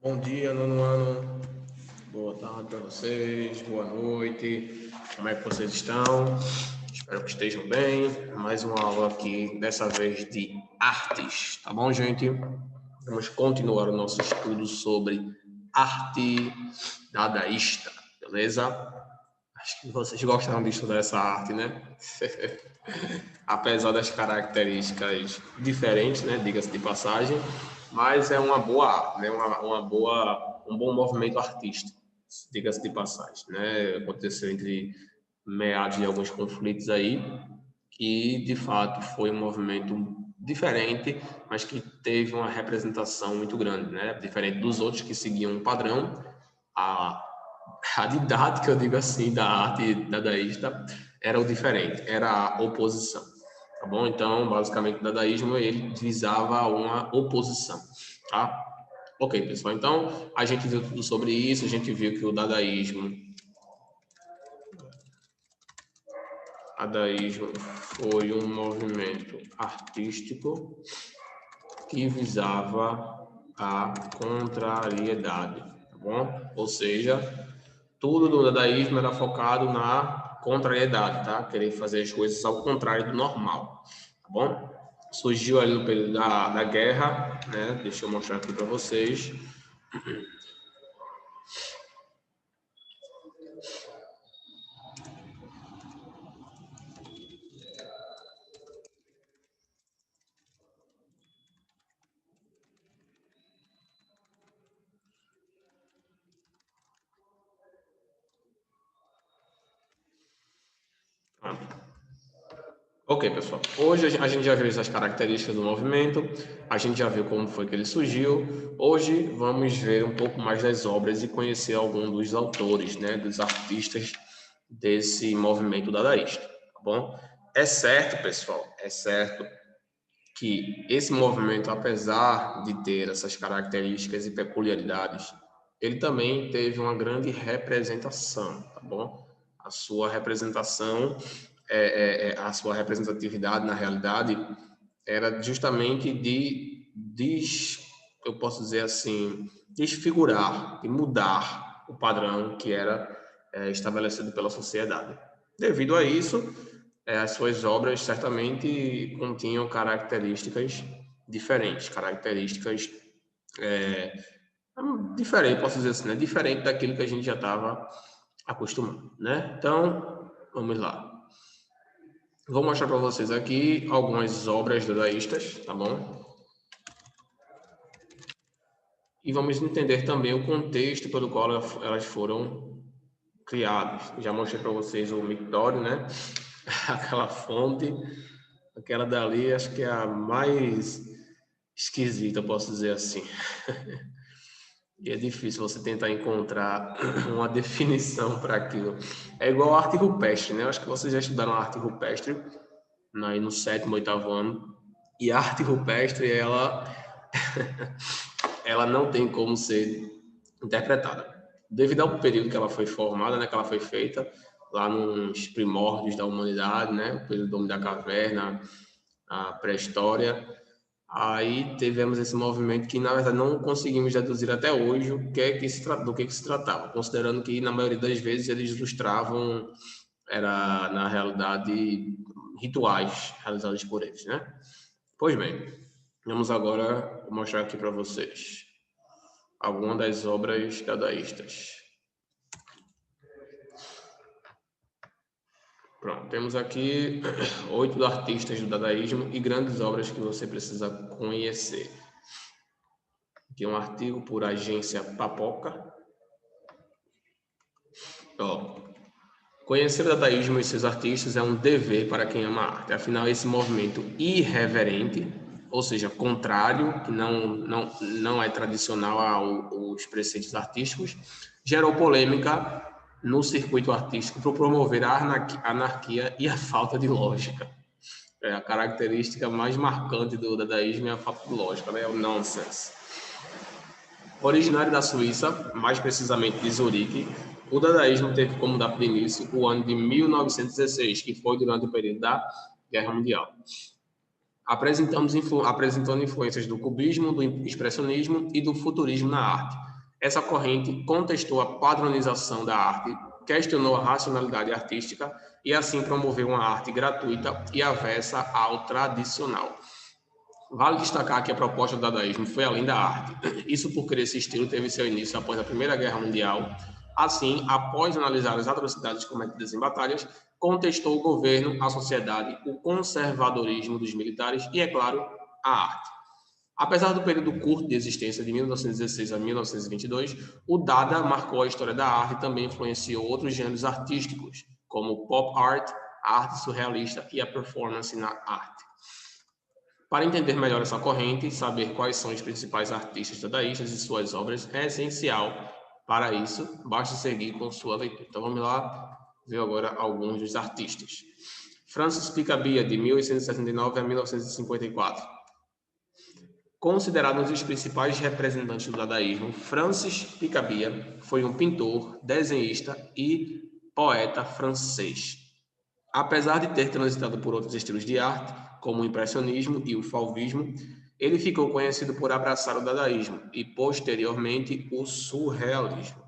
Bom dia, nono ano. Boa tarde para vocês, boa noite. Como é que vocês estão? Espero que estejam bem. Mais uma aula aqui, dessa vez de artes, tá bom, gente? Vamos continuar o nosso estudo sobre arte dadaísta, beleza? Acho que vocês gostaram de estudar essa arte, né? Apesar das características diferentes, né? Diga-se de passagem, mas é uma boa arte, né? Um bom movimento artístico, diga-se de passagem, né? Aconteceu entre meados de alguns conflitos aí, que de fato foi um movimento diferente, mas que teve uma representação muito grande, né? Diferente dos outros que seguiam um padrão, a didática, eu digo assim, da arte dadaísta era o diferente, era a oposição, tá bom? Então, basicamente, o dadaísmo, ele visava uma oposição, tá? Ok, pessoal, então, a gente viu tudo sobre isso, a gente viu que o dadaísmo foi um movimento artístico que visava a contrariedade, tá bom? Ou seja, tudo do dadaísmo era focado na contrariedade, tá? Querer fazer as coisas ao contrário do normal, tá bom? Surgiu ali no período da guerra, né? Deixa eu mostrar aqui para vocês. Ok, pessoal. Hoje a gente já viu essas características do movimento, a gente já viu como foi que ele surgiu. Hoje vamos ver um pouco mais das obras e conhecer algum dos autores, né, dos artistas desse movimento dadaísta, tá bom? É certo, pessoal, é certo que esse movimento, apesar de ter essas características e peculiaridades, ele também teve uma grande representação, tá bom? A sua representação, a sua representatividade na realidade era justamente eu posso dizer assim, desfigurar, de mudar o padrão que era estabelecido pela sociedade. Devido a isso, as suas obras certamente continham características diferentes, características diferentes, posso dizer assim, né? Diferente daquilo que a gente já estava acostumado, né? Então, vamos lá. Vou mostrar para vocês aqui algumas obras dadaístas, tá bom? E vamos entender também o contexto pelo qual elas foram criadas. Já mostrei para vocês o mictório, né? Aquela fonte, aquela dali, acho que é a mais esquisita, posso dizer assim. E é difícil você tentar encontrar uma definição para aquilo. É igual a arte rupestre, né? Eu acho que vocês já estudaram arte rupestre aí no sétimo, oitavo ano. E a arte rupestre, ela não tem como ser interpretada. Devido ao período que ela foi formada, né, que ela foi feita, lá nos primórdios da humanidade, né, o período do homem da caverna, a pré-história, aí tivemos esse movimento que, na verdade, não conseguimos deduzir até hoje do que se tratava, considerando que, na maioria das vezes, eles ilustravam, era, na realidade, rituais realizados por eles, né? Pois bem, vamos agora mostrar aqui para vocês algumas das obras dadaístas. Pronto, temos aqui 8 artistas do dadaísmo e grandes obras que você precisa conhecer. Aqui um artigo por agência Papoca. Ó, conhecer o dadaísmo e seus artistas é um dever para quem ama a arte. Afinal, esse movimento irreverente, ou seja, contrário, que não é tradicional aos preceitos artísticos, gerou polêmica no circuito artístico por promover a anarquia e a falta de lógica. A característica mais marcante do dadaísmo é a falta de lógica, né? É o nonsense. Originário da Suíça, mais precisamente de Zurique, o dadaísmo teve como data de início o ano de 1916, que foi durante o período da Guerra Mundial. Apresentando influências do cubismo, do expressionismo e do futurismo na arte. Essa corrente contestou a padronização da arte, questionou a racionalidade artística e assim promoveu uma arte gratuita e avessa ao tradicional. Vale destacar que a proposta do dadaísmo foi além da arte. Isso porque esse estilo teve seu início após a Primeira Guerra Mundial. Assim, após analisar as atrocidades cometidas em batalhas, contestou o governo, a sociedade, o conservadorismo dos militares e, é claro, a arte. Apesar do período curto de existência, de 1916 a 1922, o Dada marcou a história da arte e também influenciou outros gêneros artísticos, como o pop art, a arte surrealista e a performance na arte. Para entender melhor essa corrente e saber quais são os principais artistas dadaístas e suas obras, é essencial. Para isso, basta seguir com sua leitura. Então vamos lá ver agora alguns dos artistas. Francis Picabia, de 1879 a 1954. Considerado um dos principais representantes do dadaísmo, Francis Picabia foi um pintor, desenhista e poeta francês. Apesar de ter transitado por outros estilos de arte, como o impressionismo e o fauvismo, ele ficou conhecido por abraçar o dadaísmo e, posteriormente, o surrealismo.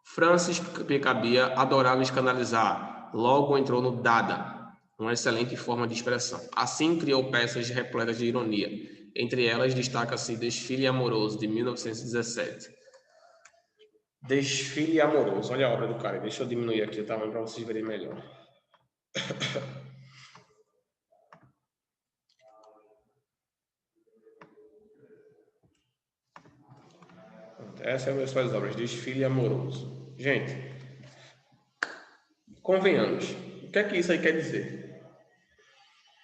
Francis Picabia adorava escandalizar, logo entrou no Dada, uma excelente forma de expressão. Assim, criou peças repletas de ironia. Entre elas, destaca-se Desfile Amoroso, de 1917. Desfile Amoroso. Olha a obra do cara. Deixa eu diminuir aqui o tamanho para vocês verem melhor. Essa é uma das suas obras. Desfile Amoroso. Gente, convenhamos. O que é que isso aí quer dizer?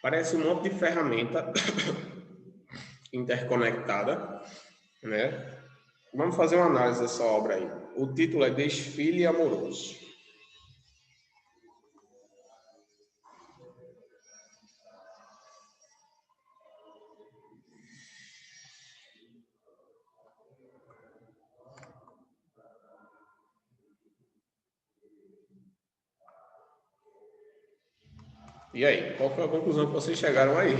Parece um monte de ferramenta interconectada, né? Vamos fazer uma análise dessa obra aí. O título é Desfile Amoroso. E aí, qual foi a conclusão que vocês chegaram aí?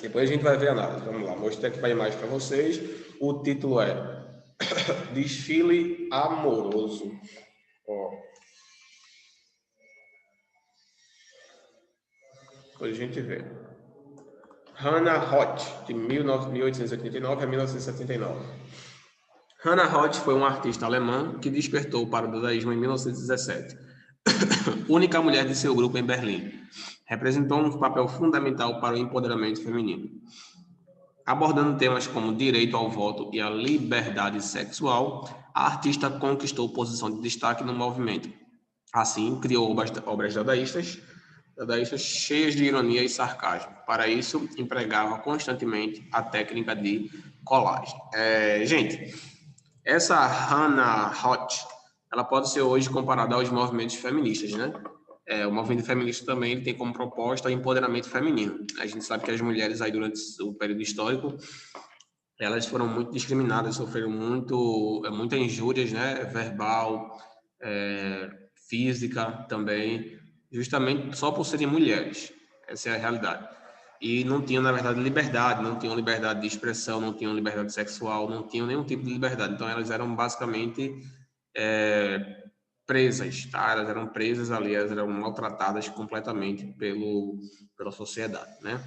Depois a gente vai ver a análise. Vamos lá, mostrei aqui a imagem para vocês. O título é Desfile Amoroso. Ó. Depois a gente vê. Hannah Roth, de 1889 a 1979. Hannah Roth foi uma artista alemã que despertou para o dadaísmo em 1917. Única mulher de seu grupo em Berlim. Representou um papel fundamental para o empoderamento feminino. Abordando temas como direito ao voto e a liberdade sexual, a artista conquistou posição de destaque no movimento. Assim, criou obras dadaístas cheias de ironia e sarcasmo. Para isso, empregava constantemente a técnica de colagem. Gente, essa Hannah Roth, ela pode ser hoje comparada aos movimentos feministas, né? O movimento feminista também ele tem como proposta o empoderamento feminino. A gente sabe que as mulheres aí durante o período histórico, elas foram muito discriminadas, sofreram muitas injúrias, né? Verbal, física também, justamente só por serem mulheres. Essa é a realidade. E não tinham, na verdade, liberdade, não tinham liberdade de expressão, não tinham liberdade sexual, não tinham nenhum tipo de liberdade. Então, elas eram basicamente presas, tá? Elas eram presas ali, elas eram maltratadas completamente pela sociedade, né?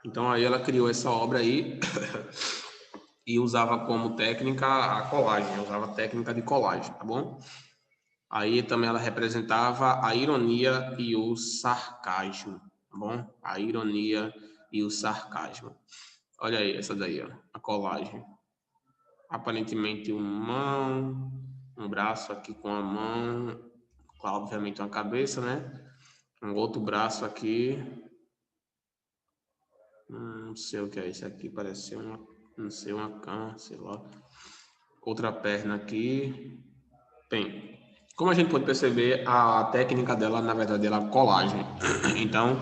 Então, aí ela criou essa obra aí e usava como técnica a colagem, usava a técnica de colagem, tá bom? Aí também ela representava a ironia e o sarcasmo, tá bom? A ironia e o sarcasmo. Olha aí, essa daí, ó, a colagem. Aparentemente um braço aqui com a mão, obviamente uma cabeça, né? Um outro braço aqui. Não sei o que é isso aqui, parece ser não sei, uma cã, sei lá. Outra perna aqui. Bem, como a gente pode perceber, a técnica dela, na verdade, era a colagem. Então,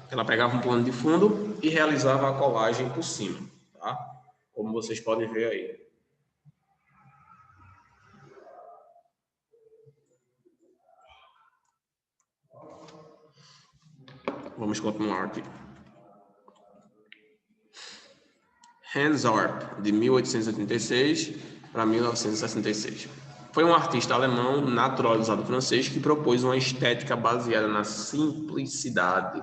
ela pegava um plano de fundo e realizava a colagem por cima, tá? Como vocês podem ver aí. Vamos continuar aqui. Hans Orp, de 1886 para 1966. Foi um artista alemão naturalizado francês que propôs uma estética baseada na simplicidade.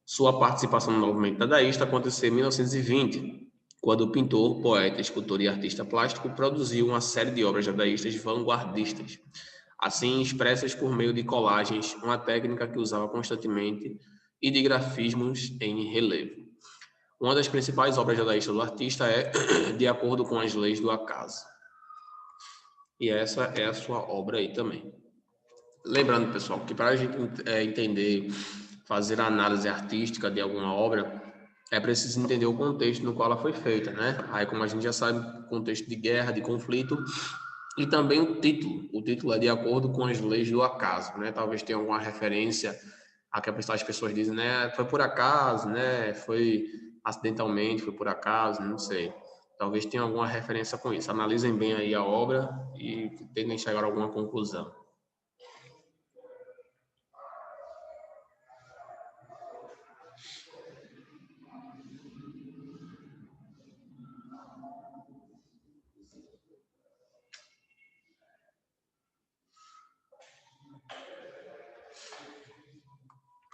Sua participação no movimento dadaísta aconteceu em 1920, quando o pintor, poeta, escultor e artista plástico produziu uma série de obras dadaístas vanguardistas, assim expressas por meio de colagens, uma técnica que usava constantemente, e de grafismos em relevo. Uma das principais obras dadaístas do artista é De Acordo com as Leis do Acaso. E essa é a sua obra aí também. Lembrando, pessoal, que para a gente entender, fazer a análise artística de alguma obra, é preciso entender o contexto no qual ela foi feita, né? Aí, como a gente já sabe, contexto de guerra, de conflito, e também o título. O título é De Acordo com as Leis do Acaso, né? Talvez tenha alguma referência a que as pessoas dizem, né? Foi por acaso, né? Foi acidentalmente, foi por acaso, não sei. Talvez tenha alguma referência com isso. Analisem bem aí a obra e tentem chegar a alguma conclusão.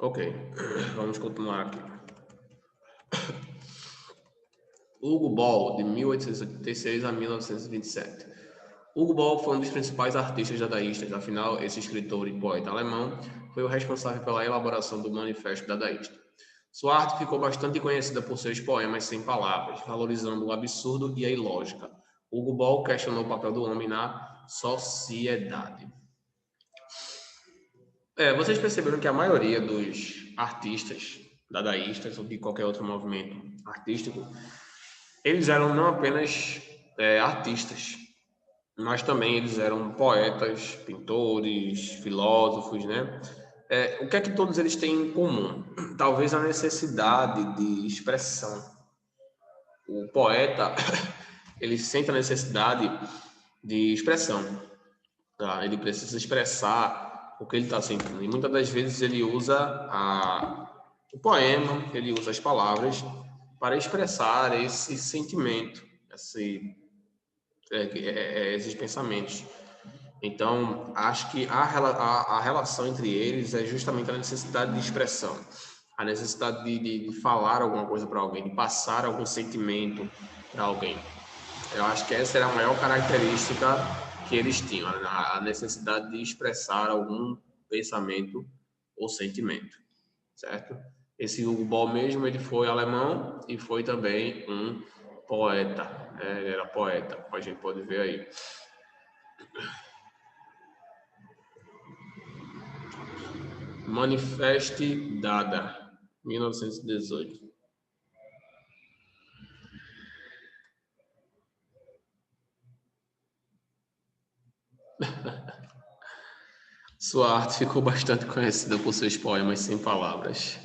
Ok, vamos continuar aqui. Hugo Ball, de 1886 a 1927. Hugo Ball foi um dos principais artistas dadaístas, afinal, esse escritor e poeta alemão foi o responsável pela elaboração do Manifesto Dadaísta. Sua arte ficou bastante conhecida por seus poemas sem palavras, valorizando o absurdo e a ilógica. Hugo Ball questionou o papel do homem na sociedade. Vocês perceberam que a maioria dos artistas dadaístas ou de qualquer outro movimento artístico, eles eram não apenas artistas, mas também eles eram poetas, pintores, filósofos, né? O que é que todos eles têm em comum? Talvez a necessidade de expressão. O poeta, ele sente a necessidade de expressão, tá? Ele precisa expressar o que ele está sentindo. E muitas das vezes ele usa o poema, ele usa as palavras para expressar esse sentimento, esses pensamentos. Então, acho que a relação entre eles é justamente a necessidade de expressão, a necessidade de falar alguma coisa para alguém, de passar algum sentimento para alguém. Eu acho que essa era a maior característica que eles tinham, a necessidade de expressar algum pensamento ou sentimento, certo? Esse Hugo Ball mesmo, ele foi alemão e foi também um poeta, né? Ele era poeta, como a gente pode ver aí. Manifeste Dada, 1918. Sua arte ficou bastante conhecida por seus poemas sem palavras.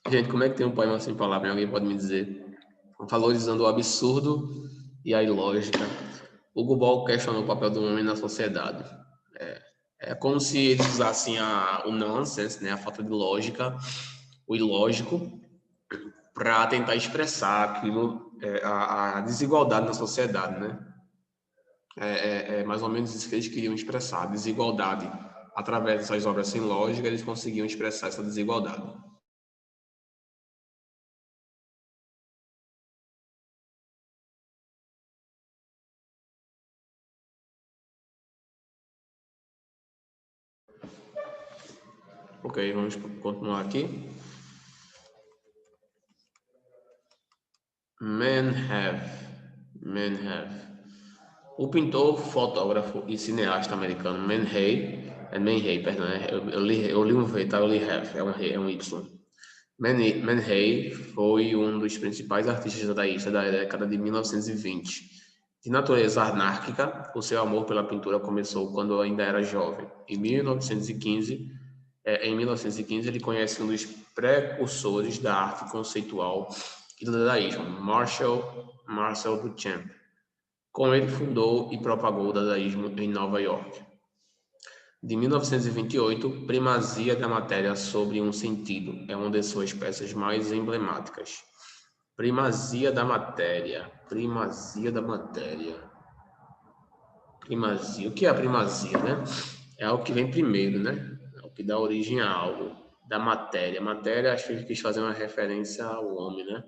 Gente, como é que tem um poema sem palavras? Alguém pode me dizer? Valorizando o absurdo e a ilógica. Hugo Ball questionou o papel do homem na sociedade. É como se eles usassem o nonsense, né, a falta de lógica, o ilógico, para tentar expressar aquilo, a desigualdade na sociedade, né? É mais ou menos isso que eles queriam expressar, a desigualdade. Através dessas obras sem lógica, eles conseguiam expressar essa desigualdade. Ok, vamos continuar aqui. Men have. O pintor, fotógrafo e cineasta americano Man Ray, perdão, eu li um V, tá? Eu li have, é um Y. Man Ray foi um dos principais artistas dadaístas da década de 1920. De natureza anárquica, o seu amor pela pintura começou quando ainda era jovem. Em 1915, ele conhece um dos precursores da arte conceitual e do dadaísmo, Marcel Duchamp. Com ele fundou e propagou o dadaísmo em Nova York. De 1928, Primazia da Matéria sobre um Sentido é uma de suas peças mais emblemáticas. Primazia da matéria. Primazia da matéria. Primazia. O que é a primazia, né? É algo que vem primeiro, né? É o que dá origem a algo. Da matéria. Matéria, acho que ele quis fazer uma referência ao homem, né?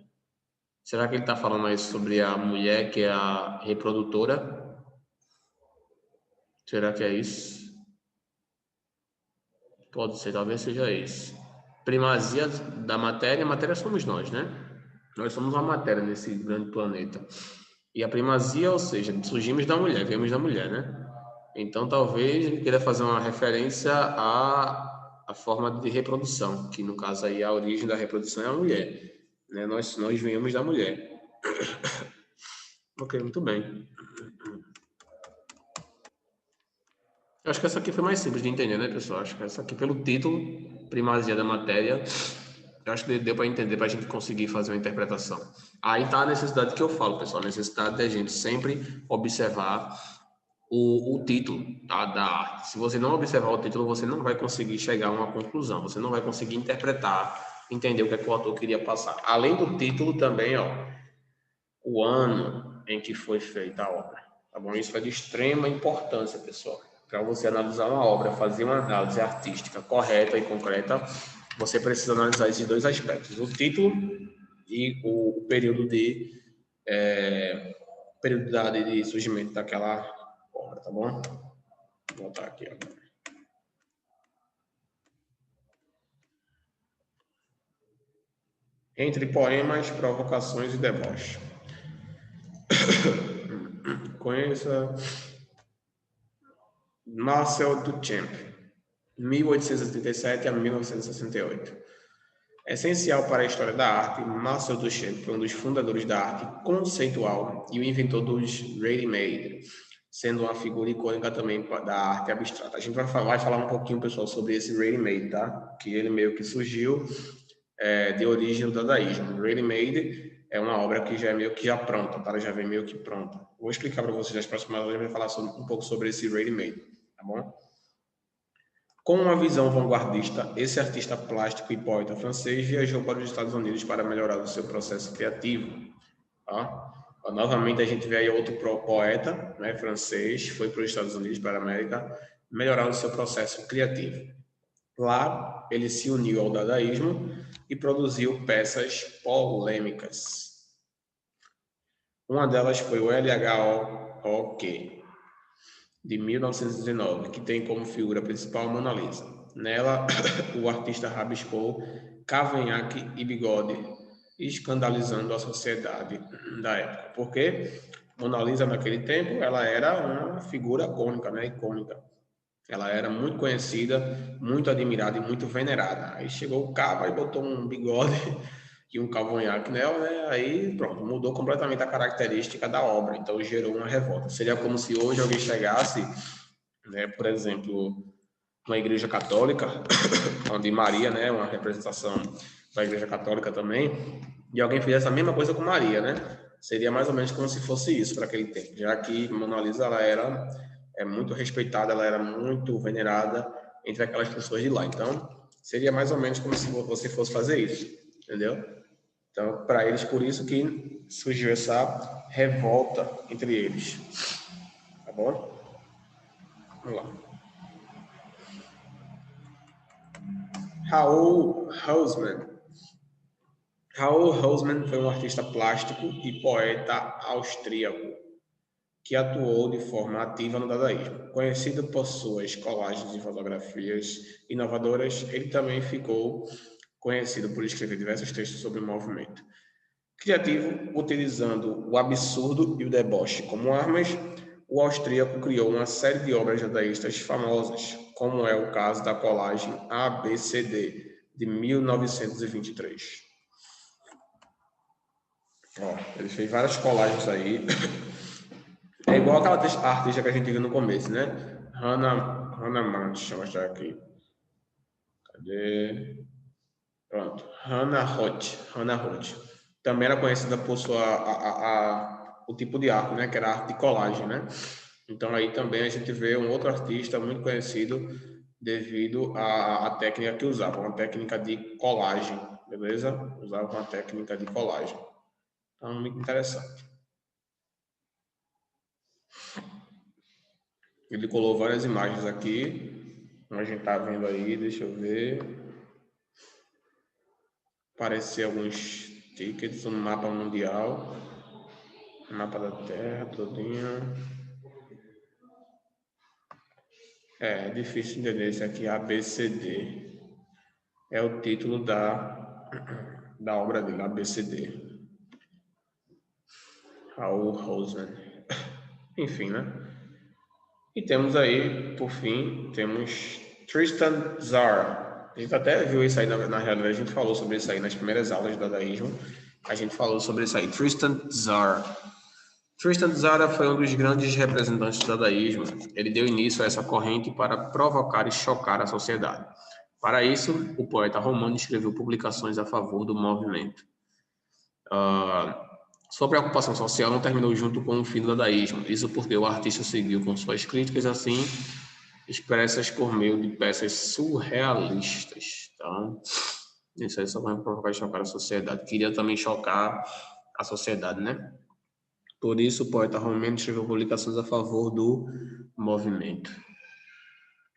Será que ele está falando aí sobre a mulher que é a reprodutora? Será que é isso? Pode ser, talvez seja isso. Primazia da matéria. A matéria somos nós, né? Nós somos uma matéria nesse grande planeta. E a primazia, ou seja, surgimos da mulher, viemos da mulher, né? Então, talvez ele queira fazer uma referência à forma de reprodução, que no caso aí a origem da reprodução é a mulher, né? Nós viemos da mulher. Ok, muito bem. Eu acho que essa aqui foi mais simples de entender, né, pessoal? Acho que essa aqui, pelo título, primazia da matéria, eu acho que deu para entender, para a gente conseguir fazer uma interpretação. Aí tá a necessidade que eu falo, pessoal, a necessidade da gente sempre observar o título, tá, da arte. Se você não observar o título, você não vai conseguir chegar a uma conclusão, você não vai conseguir interpretar, entender o que é que o autor queria passar. Além do título também, ó, o ano em que foi feita a obra, tá bom? Isso é de extrema importância, pessoal. Para você analisar uma obra, fazer uma análise artística correta e concreta, você precisa analisar esses dois aspectos: o título e o período de surgimento daquela obra, tá bom? Vou voltar aqui agora. Entre poemas, provocações e deboche. Conheça Marcel Duchamp, 1887 a 1968. Essencial para a história da arte, Marcel Duchamp foi um dos fundadores da arte conceitual e o inventor dos ready-made, sendo uma figura icônica também da arte abstrata. A gente vai falar um pouquinho, pessoal, sobre esse ready-made, tá? Que ele meio que surgiu de origem do dadaísmo. Ready-made é uma obra que já é meio que já pronta, tá? Ela já vem meio que pronta. Vou explicar para vocês nas próximas aulas, a gente vai falar um pouco sobre esse ready-made, tá bom? Com uma visão vanguardista, esse artista plástico e poeta francês viajou para os Estados Unidos para melhorar o seu processo criativo. Tá? Novamente, a gente vê aí outro poeta, né, francês, foi para os Estados Unidos, para a América, melhorar o seu processo criativo. Lá, ele se uniu ao dadaísmo e produziu peças polêmicas. Uma delas foi o LHOQ, de 1919, que tem como figura principal a Mona Lisa. Nela, o artista rabiscou cavanhaque e bigode, escandalizando a sociedade da época. Porque Mona Lisa, naquele tempo, ela era uma figura cônica, né? Icônica. Ela era muito conhecida, muito admirada e muito venerada. Aí chegou o Cava e botou um bigode e um cavanhaque nela, né? Aí pronto, mudou completamente a característica da obra. Então gerou uma revolta. Seria como se hoje alguém chegasse, né, por exemplo, uma igreja católica, onde Maria, né, uma representação da igreja católica também, e alguém fizesse a mesma coisa com Maria, né? Seria mais ou menos como se fosse isso para aquele tempo, já que Mona Lisa ela era muito respeitada, ela era muito venerada entre aquelas pessoas de lá. Então, seria mais ou menos como se você fosse fazer isso, entendeu? Então, para eles, por isso que surgiu essa revolta entre eles. Tá bom? Vamos lá. Raoul Hausmann. Raoul Hausmann foi um artista plástico e poeta austríaco que atuou de forma ativa no dadaísmo. Conhecido por suas colagens e fotografias inovadoras, ele também ficou conhecido por escrever diversos textos sobre o movimento. Criativo, utilizando o absurdo e o deboche como armas, o austríaco criou uma série de obras dadaístas famosas, como é o caso da colagem ABCD, de 1923. Ó, ele fez várias colagens aí. É igual aquela artista que a gente viu no começo, né? Hannah Mann, deixa eu mostrar aqui. Cadê? Pronto. Hannah Roth. Também era conhecida por o tipo de arte, né? Que era arte de colagem, né? Então aí também a gente vê um outro artista muito conhecido devido à técnica que usava, uma técnica de colagem, beleza? Usava uma técnica de colagem. Então, muito interessante. Ele colou várias imagens aqui, como a gente está vendo aí, deixa eu ver. Aparecer alguns tickets, um mapa mundial, um mapa da Terra todinho. É difícil entender esse aqui, ABCD. É o título da obra dele, ABCD. Raul Rosen. Enfim, né? E temos aí, por fim, temos Tristan Tzar. A gente até viu isso aí, na realidade, a gente falou sobre isso aí nas primeiras aulas do dadaísmo. A gente falou sobre isso aí, Tristan Tzar. Tristan Tzara foi um dos grandes representantes do dadaísmo. Ele deu início a essa corrente para provocar e chocar a sociedade. Para isso, o poeta romano escreveu publicações a favor do movimento. Sua preocupação social não terminou junto com o fim do dadaísmo. Isso porque o artista seguiu com suas críticas assim expressas por meio de peças surrealistas. Então, isso aí só vai provocar e chocar a sociedade. Queria também chocar a sociedade, né? Por isso, o poeta romano escreveu publicações a favor do movimento.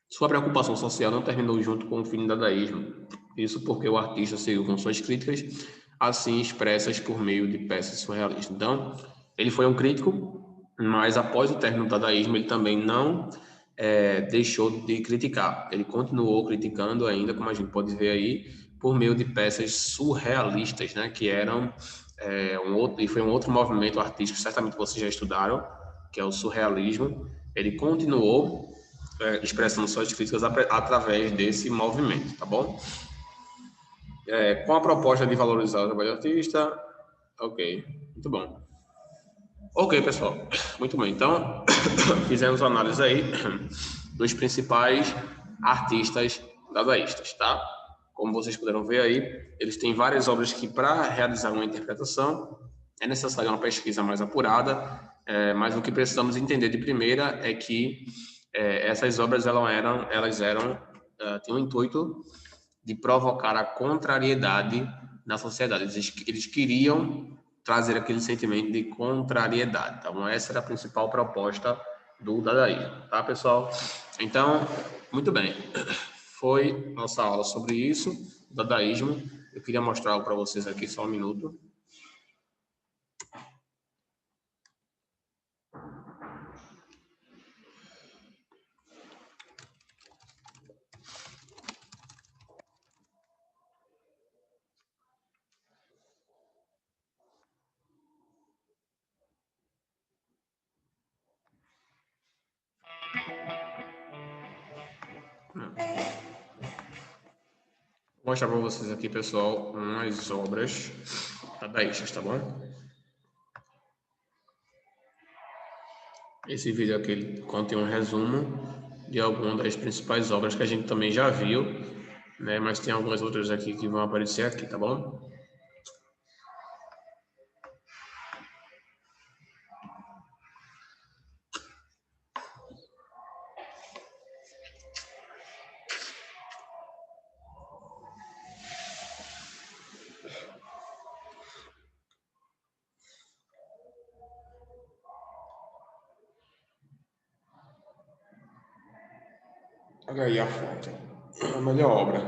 Sua preocupação social não terminou junto com o fim do dadaísmo. Isso porque o artista seguiu com suas críticas, assim expressas por meio de peças surrealistas. Então, ele foi um crítico, mas após o término do dadaísmo, ele também não deixou de criticar. Ele continuou criticando ainda, como a gente pode ver aí, por meio de peças surrealistas, né, que eram foi um outro movimento artístico, certamente vocês já estudaram, que é o surrealismo. Ele continuou expressando suas críticas através desse movimento, tá bom? Com a proposta de valorizar o trabalho do artista, ok, muito bom. Ok, pessoal, muito bem. Então, fizemos uma análise aí dos principais artistas dadaístas, tá? Como vocês puderam ver aí, eles têm várias obras que, para realizar uma interpretação, é necessária uma pesquisa mais apurada, mas o que precisamos entender de primeira é que essas obras tinham o intuito de provocar a contrariedade na sociedade. Eles queriam trazer aquele sentimento de contrariedade. Então, essa era a principal proposta do dadaísmo, tá, pessoal? Então, muito bem. Foi nossa aula sobre isso, dadaísmo. Eu queria mostrar para vocês aqui só um minuto. Vou mostrar para vocês aqui, pessoal, umas obras dadaístas, tá bom? Esse vídeo aqui contém um resumo de algumas das principais obras que a gente também já viu, né? Mas tem algumas outras aqui que vão aparecer aqui, tá bom? Olha aí a fonte. A melhor obra.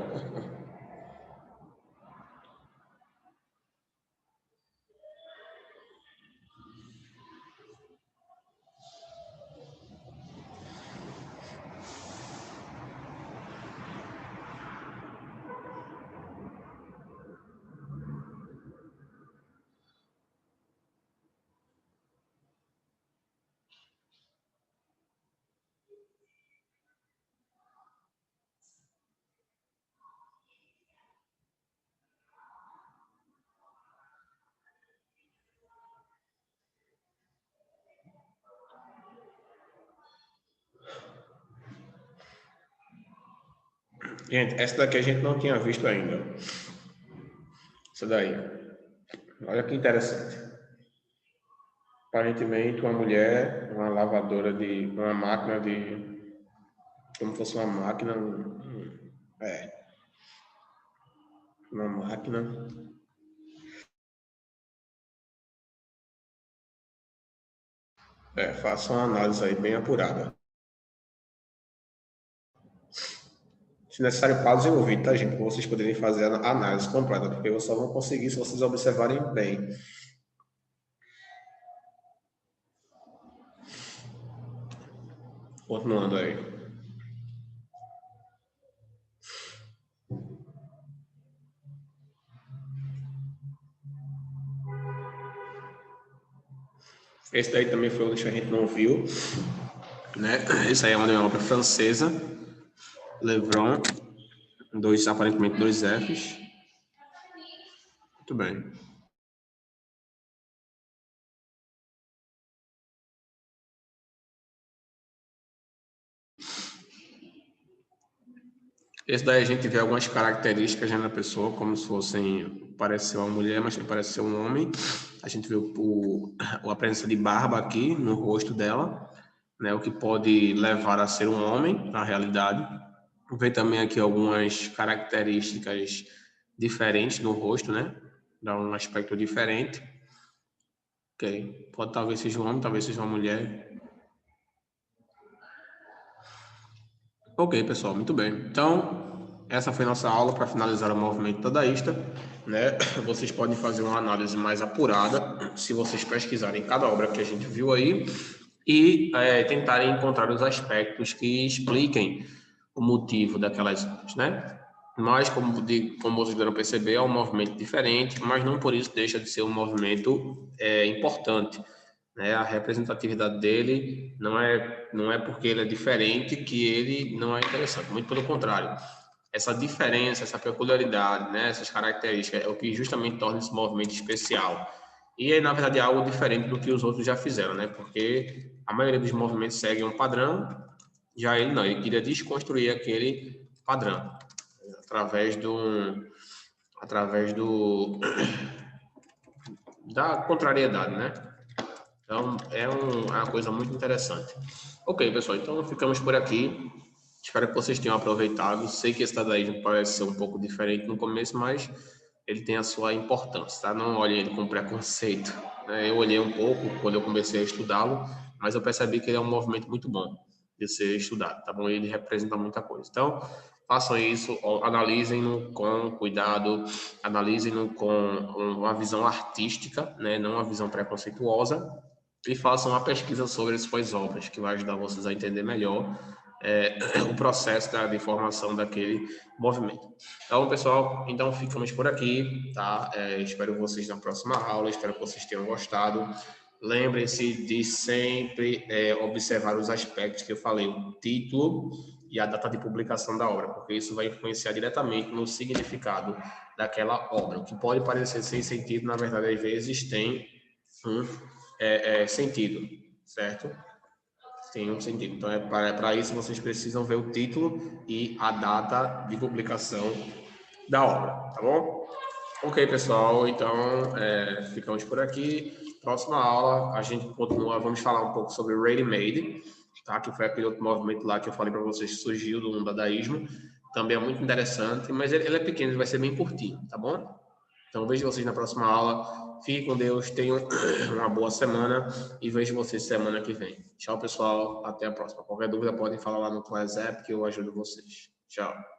Gente, essa daqui a gente não tinha visto ainda. Essa daí. Olha que interessante. Aparentemente, uma mulher, uma lavadora de... uma máquina de... como fosse uma máquina... uma máquina Faça uma análise aí bem apurada. Se necessário, pause o vídeo, tá, gente? Para vocês poderem fazer a análise completa, porque vocês só vão conseguir se vocês observarem bem. Continuando aí. Esse daí também foi o que a gente não viu, né? Esse aí é uma obra francesa, Levron, aparentemente dois Fs. Muito bem. Esse daí a gente vê algumas características já na pessoa, como se fossem, parece ser uma mulher, mas parece ser um homem. A gente vê a presença de barba aqui no rosto dela, né, o que pode levar a ser um homem, na realidade. Vê também aqui algumas características diferentes no rosto, né? Dá um aspecto diferente. Ok. Pode talvez seja um homem, talvez seja uma mulher. Ok, pessoal, muito bem. Então, essa foi nossa aula para finalizar o movimento dadaísta, né? Vocês podem fazer uma análise mais apurada se vocês pesquisarem cada obra que a gente viu aí e tentarem encontrar os aspectos que expliquem o motivo daquelas obras, né? Mas, como vocês devem perceber, é um movimento diferente, mas não por isso deixa de ser um movimento importante, né? A representatividade dele não é porque ele é diferente que ele não é interessante, muito pelo contrário. Essa diferença, essa peculiaridade, né? Essas características é o que justamente torna esse movimento especial. E, na verdade, é algo diferente do que os outros já fizeram, né? Porque a maioria dos movimentos segue um padrão, já ele não, ele queria desconstruir aquele padrão através da contrariedade, né? Então, é uma coisa muito interessante. Ok, pessoal, então ficamos por aqui. Espero que vocês tenham aproveitado. Sei que esse dadaísmo parece ser um pouco diferente no começo, mas ele tem a sua importância, tá? Não olhem ele com preconceito, né? Eu olhei um pouco quando eu comecei a estudá-lo, mas eu percebi que ele é um movimento muito bom de ser estudado, tá bom? Ele representa muita coisa. Então, façam isso, analisem-no com cuidado, analisem-no com uma visão artística, né? Não uma visão preconceituosa, e façam uma pesquisa sobre as suas obras, que vai ajudar vocês a entender melhor o processo de formação daquele movimento. Então, pessoal, então ficamos por aqui, tá? Espero vocês na próxima aula, espero que vocês tenham gostado. Lembrem-se de sempre observar os aspectos que eu falei, o título e a data de publicação da obra, porque isso vai influenciar diretamente no significado daquela obra. O que pode parecer sem sentido, na verdade, às vezes tem um sentido, certo? Tem um sentido. Então, para isso, vocês precisam ver o título e a data de publicação da obra, tá bom? Ok, pessoal, então ficamos por aqui. Próxima aula, a gente continua, vamos falar um pouco sobre ready-made, tá? Que foi aquele outro movimento lá que eu falei para vocês que surgiu do dadaísmo. Também é muito interessante, mas ele é pequeno, ele vai ser bem curtinho, tá bom? Então, vejo vocês na próxima aula. Fiquem com Deus, tenham uma boa semana e vejo vocês semana que vem. Tchau, pessoal. Até a próxima. Qualquer dúvida, podem falar lá no WhatsApp que eu ajudo vocês. Tchau.